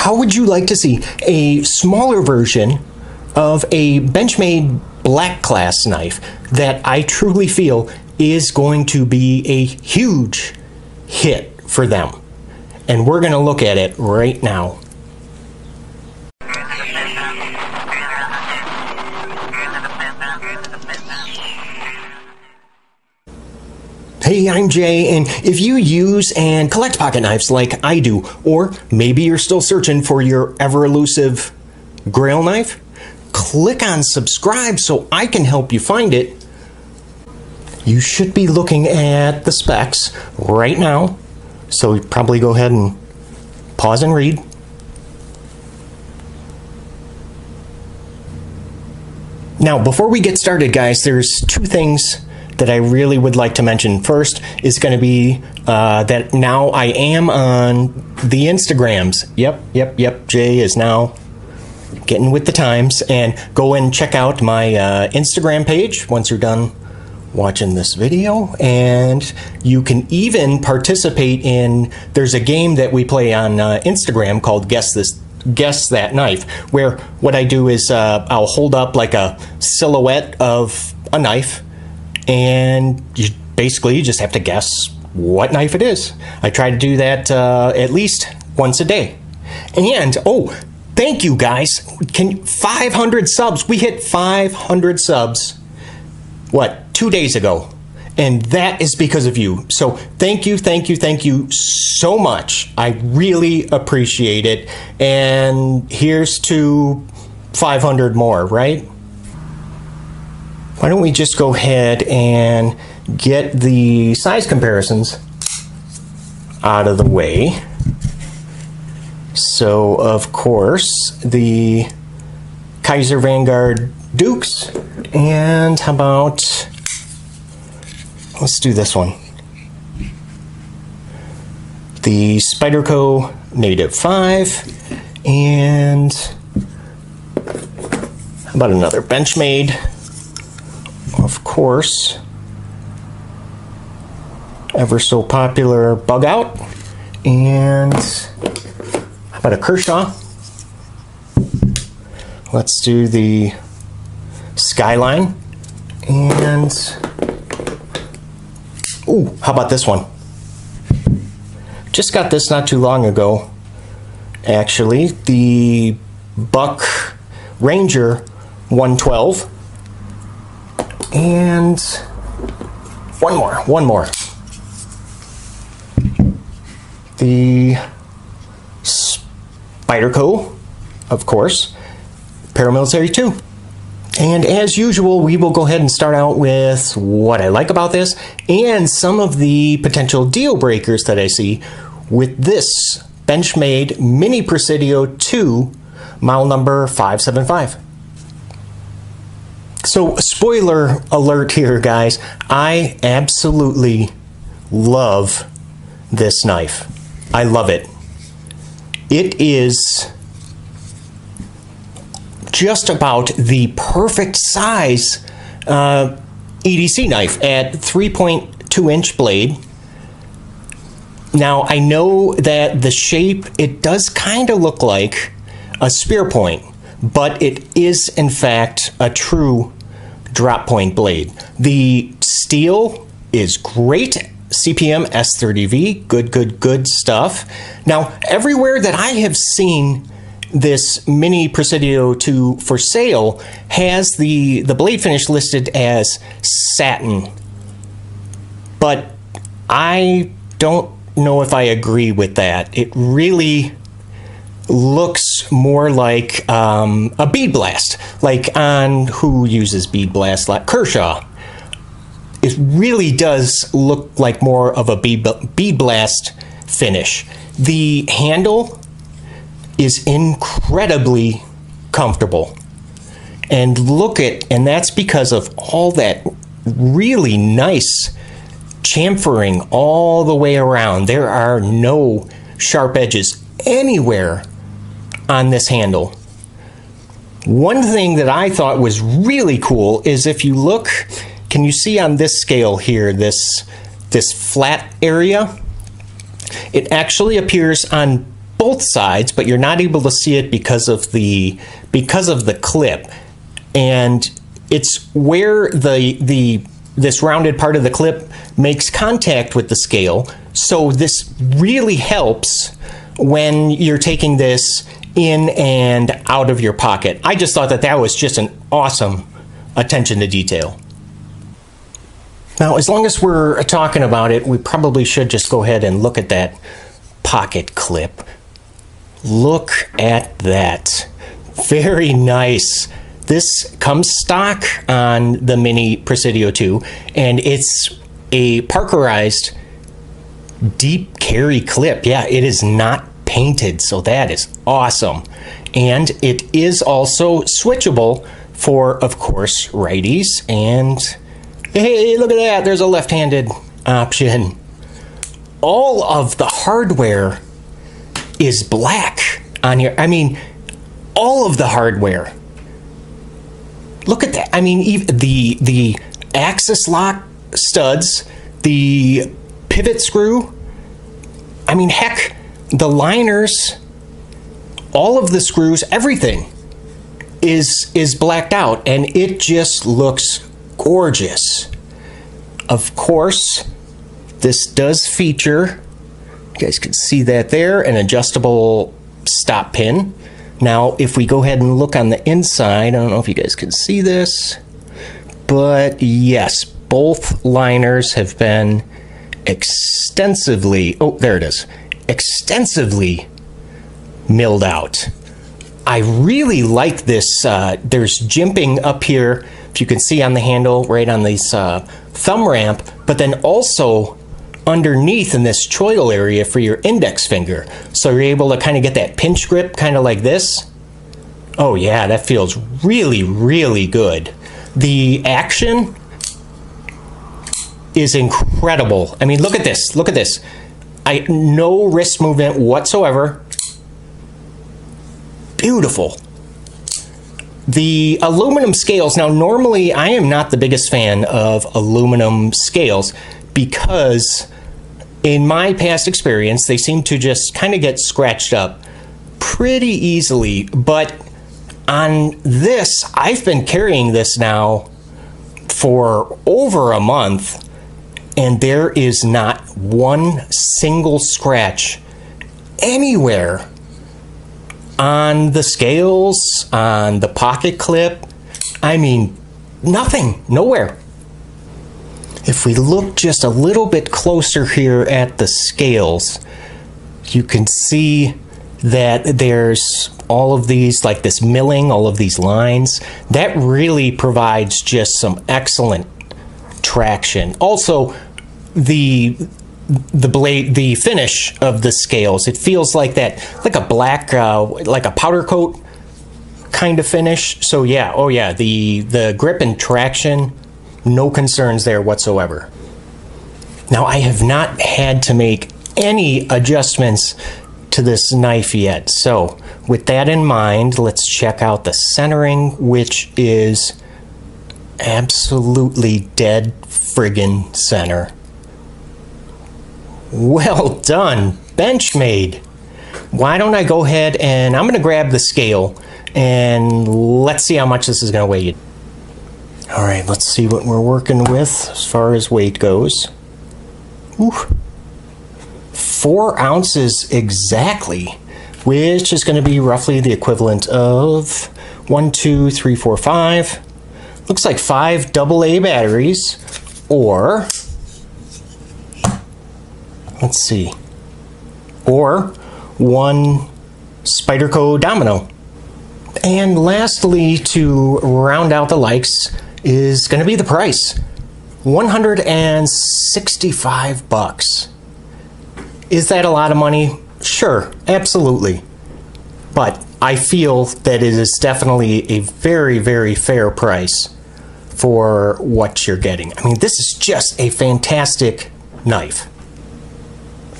how would you like to see a smaller version of a Benchmade black class knife that I truly feel is going to be a huge hit for them? And we're going to look at it right now. Hey, I'm Jay, and if you use and collect pocket knives like I do, or maybe you're still searching for your ever-elusive grail knife, click on subscribe so I can help you find it. You should be looking at the specs right now, so probably go ahead and pause and read. Now, before we get started, guys, there's two things that I really would like to mention. First is going to be that now I am on the Instagrams. Yep. Jay is now getting with the times. And go and check out my Instagram page once you're done watching this video. And you can even participate in, there's a game that we play on Instagram called Guess That Knife, where what I do is I'll hold up like a silhouette of a knife, and you basically just have to guess what knife it is. I try to do that at least once a day. And, oh, thank you guys. 500 subs. We hit 500 subs, 2 days ago. And that is because of you. So thank you so much. I really appreciate it. And here's to 500 more, right? Why don't we just go ahead and get the size comparisons out of the way. So, of course, the Kaiser Vanguard Dukes, and how about, let's do this one. The Spyderco Native 5, and how about another Benchmade? Of course, ever so popular Bug Out, and how about a Kershaw? Let's do the Skyline, and ooh, how about this one? Just got this not too long ago, actually. The Buck Ranger 112. And one more. The Spyderco, of course, Paramilitary II. And as usual, we will go ahead and start out with what I like about this and some of the potential deal breakers that I see with this Benchmade Mini Presidio II, model number 575. So, spoiler alert here, guys. I absolutely love this knife. I love it. It is just about the perfect size EDC knife at 3.2-inch blade. Now, I know that the shape, it does kind of look like a spear point, but it is, in fact, a true drop point blade. The steel is great. CPM S30V, good stuff. Now, everywhere that I have seen this Mini Presidio II for sale has the blade finish listed as satin, but I don't know if I agree with that. It really looks more like a bead blast, like on who uses bead blast, like Kershaw. It really does look like more of a bead blast finish. The handle is incredibly comfortable, and that's because of all that really nice chamfering all the way around. There are no sharp edges anywhere on this handle. One thing that I thought was really cool is if you look, can you see on this scale here, this flat area? It actually appears on both sides, but you're not able to see it because of the clip. And it's where this rounded part of the clip makes contact with the scale. So this really helps when you're taking this in and out of your pocket. I just thought that that was just an awesome attention to detail. Now, as long as we're talking about it, we probably should just go ahead and look at that pocket clip. Look at that. Very nice. This comes stock on the Mini Presidio II, and it's a parkerized deep carry clip. Yeah, it is not painted, so that is awesome. And it is also switchable for, of course, righties. And hey, look at that, there's a left-handed option. All of the hardware is black on here. I mean, all of the hardware. Look at that. I mean, even the axis lock studs, the pivot screw, I mean, heck, the liners, all of the screws, everything is blacked out, and it just looks gorgeous. Of course, this does feature, you guys can see that there, an adjustable stop pin. Now, if we go ahead and look on the inside, I don't know if you guys can see this, but yes, both liners have been extensively, oh, there it is, extensively milled out. I really like this. There's jimping up here, if you can see on the handle, right on this thumb ramp, but then also underneath in this choil area for your index finger. So you're able to kind of get that pinch grip, kind of like this. Oh yeah, that feels really, really good. The action is incredible. I mean, look at this, look at this. No wrist movement whatsoever. Beautiful. The aluminum scales, now normally I am not the biggest fan of aluminum scales because in my past experience, they seem to just kind of get scratched up pretty easily. But on this, I've been carrying this now for over a month, and there is not one single scratch anywhere on the scales, on the pocket clip. I mean, nothing, nowhere. If we look just a little bit closer here at the scales, you can see that there's all of these, like this milling, all of these lines. That really provides just some excellent traction. Also, the blade, the finish of the scales, it feels like that, like a black, like a powder coat kind of finish. So yeah, oh yeah, the grip and traction, no concerns there whatsoever. Now, I have not had to make any adjustments to this knife yet. So with that in mind, let's check out the centering, which is absolutely dead friggin' center. Well done, Benchmade. Why don't I go ahead and I'm gonna grab the scale and let's see how much this is gonna weigh you. All right, let's see what we're working with as far as weight goes. Ooh, 4 ounces exactly, which is going to be roughly the equivalent of 1, 2, 3, 4, 5. Looks like 5 AA batteries, or let's see, or 1 Spyderco domino. And lastly, to round out the likes, is going to be the price. $165. Is that a lot of money? Sure, absolutely. But I feel that it is definitely a very, very fair price for what you're getting. I mean, this is just a fantastic knife.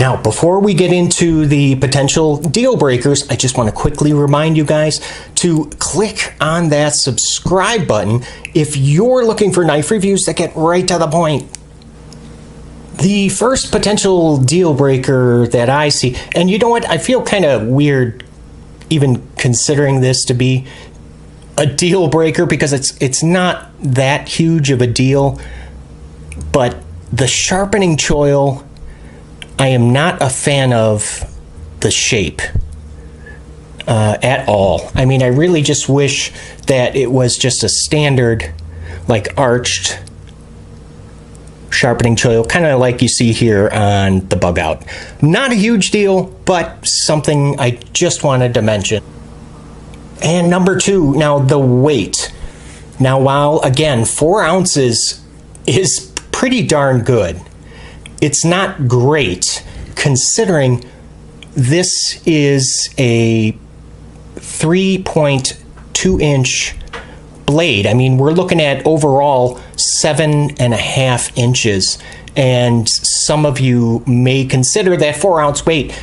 Now, before we get into the potential deal breakers, I just want to quickly remind you guys to click on that subscribe button if you're looking for knife reviews that get right to the point. The first potential deal breaker that I see, and you know what, I feel kind of weird even considering this to be a deal breaker because it's not that huge of a deal, but the sharpening choil, I am not a fan of the shape at all. I mean, I really just wish that it was just a standard, like, arched sharpening choil, kind of like you see here on the bug out. Not a huge deal, but something I just wanted to mention. And number two, now the weight. Now, while again 4 ounces is pretty darn good, it's not great considering this is a 3.2 inch blade. I mean, we're looking at overall 7.5 inches, and some of you may consider that 4 ounce weight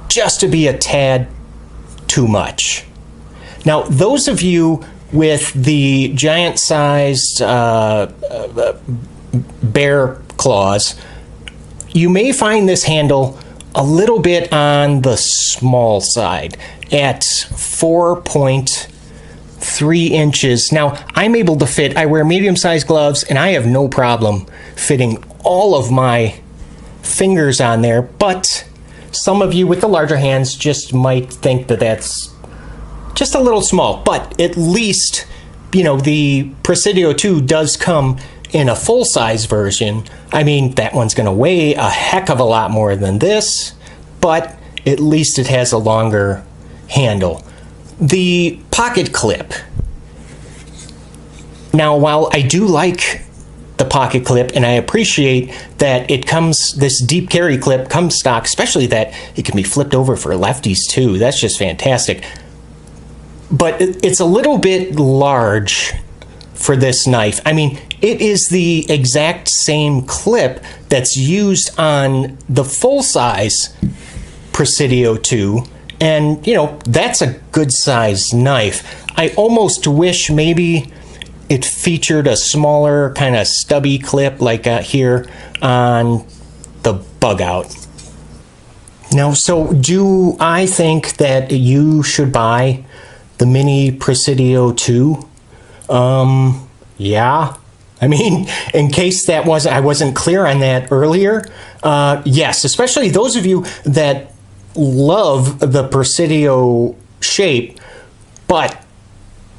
just to be a tad too much. Now, those of you with the giant sized bear claws, you may find this handle a little bit on the small side at 4.3 inches. Now, I'm able to fit, I wear medium-sized gloves, and I have no problem fitting all of my fingers on there, but some of you with the larger hands just might think that that's just a little small. But at least, you know, the Presidio II does come in a full-size version. I mean, that one's going to weigh a heck of a lot more than this, but at least it has a longer handle. The pocket clip. Now, while I do like the pocket clip, and I appreciate that it comes, this deep carry clip comes stock, especially that it can be flipped over for lefties too. That's just fantastic. But it's a little bit large for this knife. I mean, it is the exact same clip that's used on the full-size Presidio II, and, you know, that's a good-sized knife. I almost wish maybe it featured a smaller kind of stubby clip like here on the bug out. Now, so do I think that you should buy the Mini Presidio II? Yeah. I mean, in case that I wasn't clear on that earlier, yes, especially those of you that love the Presidio shape, but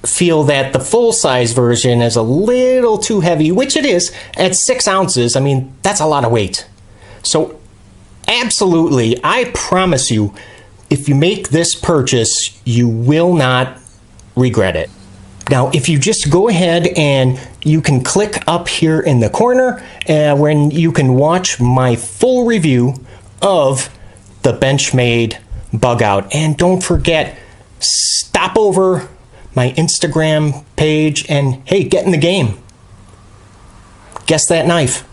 feel that the full-size version is a little too heavy, which it is at 6 ounces. I mean, that's a lot of weight. So absolutely, I promise you, if you make this purchase, you will not regret it. Now, if you just go ahead and you can click up here in the corner when you can watch my full review of the Benchmade bug out. And don't forget, stop over my Instagram page and, hey, get in the game. Guess that knife.